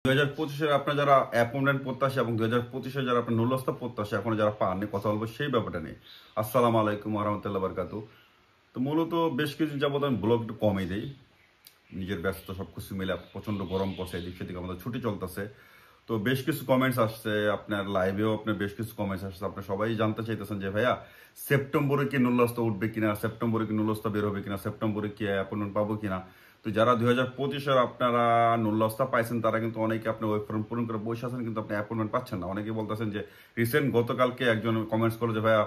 2025-এর আপনার যারা অ্যাপয়েন্টমেন্ট প্রত্যাশী এবং 2025-এ যারা আপনার নুল্লস্তা প্রত্যাশী এখনো যারা পাননি, কথা বলবো সেই ব্যাপারটা নিয়ে। আসসালামু আলাইকুম ওয়া রাহমাতুল্লাহি ওয়া বারাকাতুহু। তো মূলত বেশ কিছুদিন যাবত আমি ব্লগ একটু কমই দেই, নিজের ব্যস্ত সবকিছু মিলে প্রচন্ড গরম পড়ছে, এদিক সেদিক আমাদের ছুটি চলতেছে। তো বেশ কিছু কমেন্টস আসছে, আপনার লাইভেও আপনার বেশ কিছু কমেন্টস আসছে। আপনার সবাই জানতে চাইতেছেন যে ভাইয়া সেপ্টেম্বরে কি নুল্লস্তা উঠবে কিনা, সেপ্টেম্বরে কি নুল্লস্তা বের হবে কিনা, সেপ্টেম্বরে কি অ্যাপয়েন্টমেন্ট পাবো কিনা। তো যারা 2025-এর আপনারা নুল্লস্তা পাইছেন তারা কিন্তু অনেকে আপনি ওয়েব ফর্ম পূরণ করে বসে আছেন, কিন্তু আপনি অ্যাপয়েন্টমেন্ট পাচ্ছেন না। অনেকে বলতেছেন যে রিসেন্ট গতকালকে একজন কমেন্টস করলো যে ভাইয়া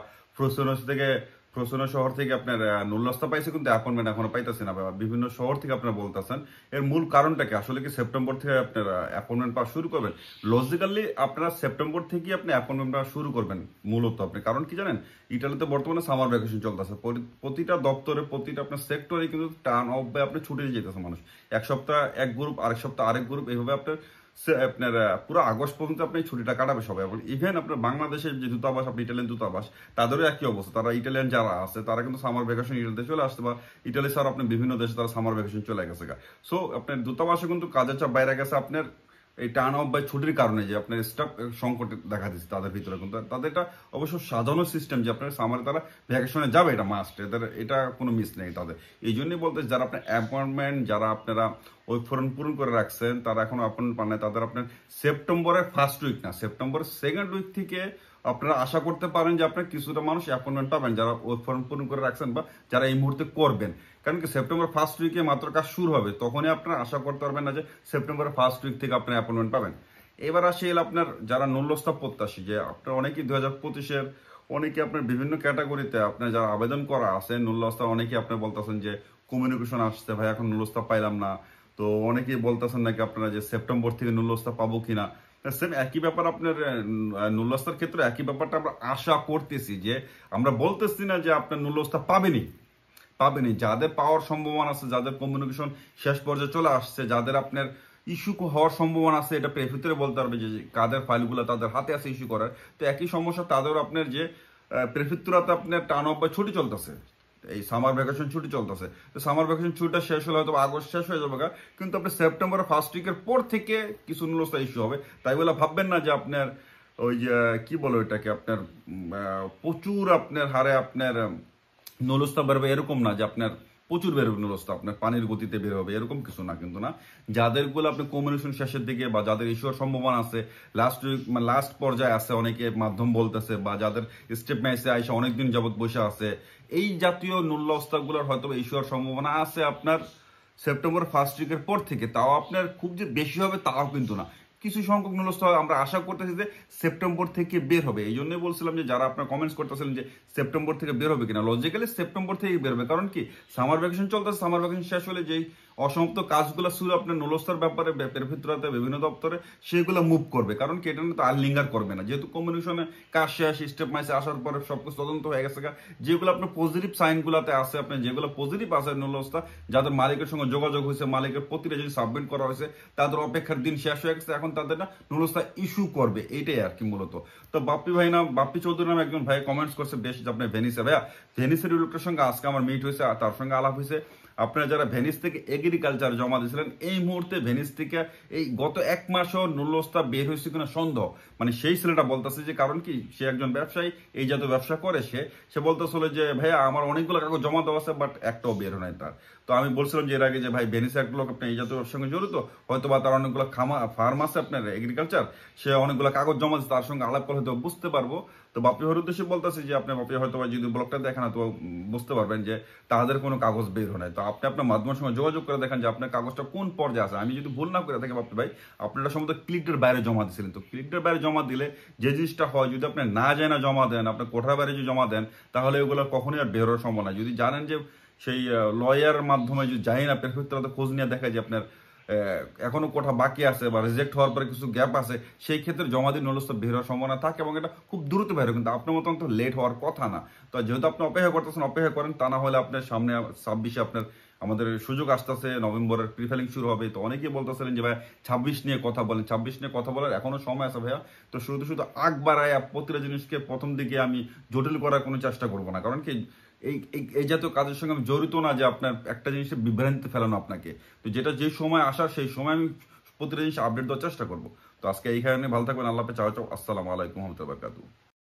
ফ্রোসেনো শহর থেকে আপনার নুল্লস্তা পাইছে কিন্তু অ্যাপয়েন্টমেন্ট এখনো পাইতেছে না। বিভিন্ন শহর থেকে আপনারা বলতেছেন, এর মূল কারণটা কি? আসলে কি সেপ্টেম্বর থেকে আপনার অ্যাপয়েন্টমেন্ট পাওয়া শুরু করবেন? লজিক্যালি আপনারা সেপ্টেম্বর থেকে আপনি অ্যাপয়েন্টমেন্ট পাওয়া শুরু করবেন মূলত। আপনি কারণ কি জানেন, ইটালিতে বর্তমানে সামার ভ্যাকেশন চলতেছে, প্রতিটা দপ্তরে প্রতিটা আপনার সেক্টরে কিন্তু টার্ন অফ বাই আপনি ছুটে যেতেছে মানুষ। এক সপ্তাহ এক গ্রুপ, আরেক সপ্তাহ আরেক গ্রুপ, এইভাবে আপনার পুরো আগস্ট পর্যন্ত আপনি ছুটিটা কাটাবে সবাই। এবং ইভেন আপনার বাংলাদেশের যে দূতাবাস, আপনি ইটালিয়ান দূতাবাস, তাদেরও একই অবস্থা। তারা ইটালিয়ান যারা আছে তারা কিন্তু সামার ভ্যাকেশন ইটালিতে চলে আসছে, বা ইটালি ছাড়া আপনি বিভিন্ন দেশে তারা সামার ভ্যাকেশন চলে গেছে। সো আপনার দূতাবাসে কিন্তু কাজের চাপ বাইরে গেছে আপনার এই টার্ন অফ বাই ছুটির কারণে, যে আপনার স্টাফ সংকট দেখা দিচ্ছে তাদের ভিতরে। কিন্তু তাদের এটা অবশ্য সাজানো সিস্টেম যে আপনার সামারে তারা ভ্যাকেশনে যাবে, এটা মাস্ট, এদের এটা কোনো মিস নেই তাদের। এই জন্যই বলতে যারা আপনার অ্যাপয়েন্টমেন্ট, যারা আপনারা ওই ফর্ম পূরণ করে রাখছেন তারা এখন অ্যাপয়েন্টমেন্ট পান নাই, তাদের আপনার সেপ্টেম্বরের ফার্স্ট উইক না, সেপ্টেম্বরের সেকেন্ড উইক থেকে আপনারা আশা করতে পারেন যে আপনার কিছুটা মানুষ অ্যাপয়েন্টমেন্ট পাবেন, যারা ওই ফর্ম পূরণ করে রাখছেন বা যারা এই মুহূর্তে করবেন। কারণ কি সেপ্টেম্বর ফার্স্ট উইকে মাত্র কাজ শুরু হবে, তখনই আপনারা আশা করতে পারবেন না যে সেপ্টেম্বরের ফার্স্ট উইক থেকে আপনার অ্যাপয়েন্টমেন্ট পাবেন। এবার আসে আপনার যারা নুল্লস্তা প্রত্যাশী, যে আপনার অনেকেই 2025-এর অনেকে আপনার বিভিন্ন ক্যাটাগরিতে আপনার যারা আবেদন করা আছে নুল্লস্তা, অনেকেই আপনি বলতেছেন যে কমিউনিকেশন আসছে ভাই, এখন নুল্লস্তা পাইলাম না। তো অনেকেই বলতেছেন নাকি আপনারা যে সেপ্টেম্বর থেকে নুল্লস্তা পাবো কিনা। সেম একই ব্যাপার আপনার নুল্লস্তার ক্ষেত্রে একই ব্যাপারটা আমরা আশা করতেছি, যে আমরা বলতেছি না যে আপনার নুল্লস্তা পাবেনি। যাদের পাওয়ার সম্ভাবনা আছে, যাদের কমিউনিকেশন শেষ পর্যায়ে চলে আসছে, যাদের আপনার ইস্যু হওয়ার সম্ভাবনা আছে, এটা প্রেফিতরে বলতে পারবে যে কাদের ফাইলগুলো তাদের হাতে আছে ইস্যু করার। তো একই সমস্যা তাদের আপনার যে প্রেফিতুরাতে আপনার টার্ন অফ বা ছুটি চলতেছে, এই সামার ভ্যাকেশন ছুটি চলতেছে। তো সামার ভ্যাকেশন ছুটিটা শেষ হলে হয়তো আগস্ট শেষ হয়ে যাবে, কিন্তু আপনি সেপ্টেম্বরের ফার্স্ট উইকের পর থেকে কিছু নুল্লস্তা ইস্যু হবে। তাই বলে ভাববেন না যে আপনার ওই যে কি বলো এটাকে, আপনার প্রচুর আপনার হারে আপনার নুল্লস্তা বেরোবে, এরকম না যে আপনার প্রচুর বেরোবে নুল্লস্তা, আপনার পানির গতিতে বের হবে এরকম কিছু না। কিন্তু না, যাদেরগুলো আপনি কমিউনিকেশন শেষের দিকে বা যাদের ইস্যুর সম্ভাবনা আছে, লাস্ট পর্যায়ে আছে, অনেকে মাধ্যম বলতেছে, বা যাদের স্টেপ ম্যাচে আইসা অনেকদিন যাবত বসে আছে, এই জাতীয় নুল্লস্তাগুলোর হয়তো ইস্যুর সম্ভাবনা আছে আপনার সেপ্টেম্বর ফার্স্ট উইকের পর থেকে। তাও আপনার খুব যে বেশি হবে তাও কিন্তু না, কিছু সংখ্যক নুল্লস্তা আমরা আশা করতেছি যে সেপ্টেম্বর থেকে বের হবে। এই জন্যই বলছিলাম যে যারা আপনার কমেন্টস করতেছিলেন যে সেপ্টেম্বর থেকে বের হবে কিনা, লজিক্যালি সেপ্টেম্বর থেকে বের হবে। কারণ কি সামার ভ্যাকেশন চলতেছে, সামার ভ্যাকেশন শেষ হলে যেই অসমাপ্ত কাজগুলো শুরু আপনার নুল্লস্তার ব্যাপারে ভিতরে বিভিন্ন দপ্তরে সেগুলো মুভ করবে। কারণ কি এটা তো আর লিঙ্গার করবে না, যেহেতু কমিউনিকেশনে কাজ শেষ, স্টেপ মাইসে আসার পরে সবকিছু তদন্ত হয়ে গেছে। যেগুলো আপনার পজিটিভ সাইনগুলোতে আছে, আপনার যেগুলো পজিটিভ আছে নুল্লস্তা, যাদের মালিকের সঙ্গে যোগাযোগ হয়েছে, মালিকের প্রতিটা যদি সাবমিট করা হয়েছে, তাদের অপেক্ষার দিন শেষ হয়ে গেছে, এখন তাদের না নুল্লস্তা ইস্যু করবে, এইটাই আর কি মূলত। তো বাপ্পি চৌধুরী নামে একজন ভাই কমেন্টস করছে বেশ, আপনার ভেনিসে ভাইয়া, ভেনিসের লোকটার সঙ্গে আজকে আমার মিট হয়েছে, তার সঙ্গে আলাপ হয়েছে। আপনারা যারা ভেনিস থেকে এগ্রিকালচার জমা দিয়েছিলেন, এই মুহূর্তে ভেনিস থেকে এই গত এক মাসও নুল্লস্তা বের হয়েছে কিনা সন্দেহ। মানে সেই ছেলেটা বলতেছে যে, কারণ কি সে একজন ব্যবসায়ী, এই জাতীয় ব্যবসা করে, সে বলতেছিল যে ভাইয়া আমার অনেকগুলো কাগজ জমা দেওয়া আছে, বাট একটাও বের হয় নাই তার। তো আমি বলছিলাম যে এর আগে যে ভাই ভেনিস এক লোক আপনি এই জাতীয় ব্যবসার সঙ্গে জড়িত, হয়তো বা তার অনেকগুলো ফার্ম আছে আপনার এগ্রিকালচার, সে অনেকগুলো কাগজ জমা দিচ্ছে, তার সঙ্গে আলাপ করে হয়তো বুঝতে পারবো। তো বাপি হর উদ্দেশ্যে বলতেছি যে আপনি বাপি হয়তো যদি ব্লগটা দেখেন তো বুঝতে পারবেন যে তাদের কোনো কাগজ বের হয় নাই। তো আপনি আপনার মাধ্যমের সঙ্গে যোগাযোগ করে দেখেন যে আপনার কাগজটা কোন পর্যায়ে আছে। আমি যদি ভুল না করে থাকি বাপি ভাই, আপনারা সম্ভবত ক্লিকডের বাইরে জমা দিয়েছিলেন। তো ক্লিকডের বাইরে জমা দিলে যে জিনিসটা হয়, যদি আপনি না যায় না জমা দেন, আপনার কোঠার বাইরে যদি জমা দেন, তাহলে ওগুলো কখনোই আর বের হওয়ার সম্ভব না। যদি জানেন যে সেই লয়ার মাধ্যমে যদি যাই না প্রেফেক্টরাতে খোঁজ নিয়ে দেখা যে আপনার এখনো কোঠা বাকি আছে বা রিজেক্ট হওয়ার পরে কিছু গ্যাপ আছে, সেই ক্ষেত্রে জমা দিয়ে নুল্লস্তা বের হওয়ার সম্ভাবনা থাকে, এবং এটা খুব দ্রুত বের হয়। কিন্তু আপনার মতন তো লেট হওয়ার কথা না। তো যেহেতু আপনি অপেক্ষা করতেছেন, অপেক্ষা করেন, তা না হলে আপনার সামনে 26-এ আপনার আমাদের সুযোগ আসতেছে, নভেম্বরের প্রিফাইলিং শুরু হবে। তো অনেকেই বলতেছিলেন যে ভাই 26 নিয়ে কথা বলেন, 26 নিয়ে কথা বলার এখনো সময় আছে ভাইয়া। তো শুধু আগ বাড়ায় প্রতিটা জিনিসকে প্রথম দিকে আমি জটিল করার কোনো চেষ্টা করবো না। কারণ কি এই জাতীয় কাজের সঙ্গে আমি জড়িত না যে আপনার একটা জিনিসে বিভ্রান্তি ফেলানো আপনাকে। তো যেটা যে সময় আসার সেই সময় আমি প্রতিটা জিনিস আপডেট দেওয়ার চেষ্টা করবো। তো আজকে এইখানে ভালো থাকবেন, আল্লাহ হাফেজ, চাও চাও, আসসালামু আলাইকুম রহমতুল্লাহ বারকাতুহু।